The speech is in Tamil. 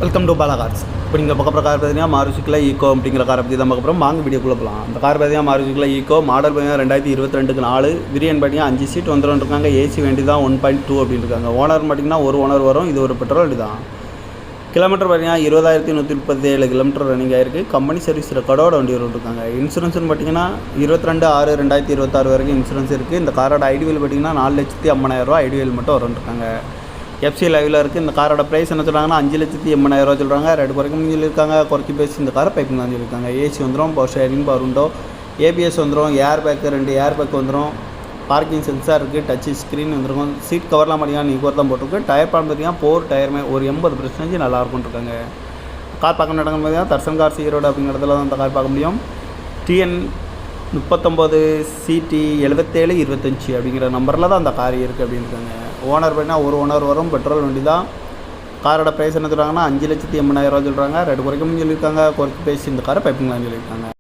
Welcome to Bala cars. இப்போ நீங்கள் பார்க்க கார் பார்த்தீங்கன்னா மாருதிக்குள்ள ஈக்கோ அப்படிங்கிற காரை பற்றி தான் பார்க்க போகிறோம். வாங்க வீடியோக்குள்ளே போகலாம். அந்த கார் பார்த்தீங்கன்னா மாருதிக்குள்ள ஈக்கோ மாடல் பார்த்தீங்கன்னா 2022 4 விரியன் பார்த்தீங்கன்னா 5 சீட் வந்துடும் இருக்காங்க. ஏசி வேண்டி தான் 1.2 அப்படின்னு இருக்காங்க. ஓனர் பார்த்தீங்கன்னா ஒரு ஓனர் வரும். இது ஒரு பெட்ரோல் வண்டி தான். கிலோமீட்டர் பார்த்தீங்கன்னா 20,137 கிலோமீட்டர் ரன்னிங் ஆயிருக்கு. கம்பெனி சர்வீஸ் ரெக்கார்டோட வண்டி இருக்காங்க. இன்சூரன்ஸ்னு பார்த்தீங்கன்னா 22/6/2026 வரைக்கும் இன்சூரன்ஸ் இருக்குது. இந்த காரோட ஐடிவில் பார்த்தீங்கன்னா 4,50,000 ரூபா ஐடிவில் மட்டும் வரும்ருக்காங்க. எஃப்சி லைவில் இருக்குது. இந்த காரோட ப்ரைஸ் என்ன சொல்கிறாங்கன்னா 5,80,000 ரூபா சொல்கிறாங்க. ரெண்டு குறைக்கும் சொல்லியிருக்காங்க. குறைச்சி பேசி இந்த காரை பைப்பிங் தான் சொல்லியிருக்காங்க. ஏசி வந்துடும், power sharing, power window, ABS வந்துடும், ஏர் பேக்கு 2 ஏர் பேக் வந்துடும், பார்க்கிங் சென்சார் இருக்குது, டச் ஸ்க்ரீன் வந்துருக்கும். சீட் கவர்லாம் பார்த்தீங்கன்னா நீக்கோர் தான் போட்டிருக்கு. டயர் பான் பார்த்தீங்கன்னா 4 டயருமே ஒரு 80% நல்லாயிருக்கும்னு இருக்காங்க. கார் பார்க்க நடக்கும் பார்த்தீங்கன்னா தர்சன் கார் ஈரோடு அப்படிங்கிறதுல தான் இந்த கார் பார்க்க முடியும். TN 39 CT 7725 அப்படிங்கிற நம்பரில் தான் அந்த கார் இருக்குது அப்படின்னு இருக்காங்க. ஓனர் பார்த்தீங்கன்னா ஒரு ஓனர் வரும். பெட்ரோல் வண்டி தான். காரோட ப்ரைஸ் என்ன சொல்கிறாங்கன்னா 5,80,000 ரூபா சொல்கிறாங்க. ரெண்டு குறைக்கும் சொல்லியிருக்காங்க. குறைச்சி பேசி இந்த காரை பைப்பிங்லாம் சொல்லியிருக்காங்க.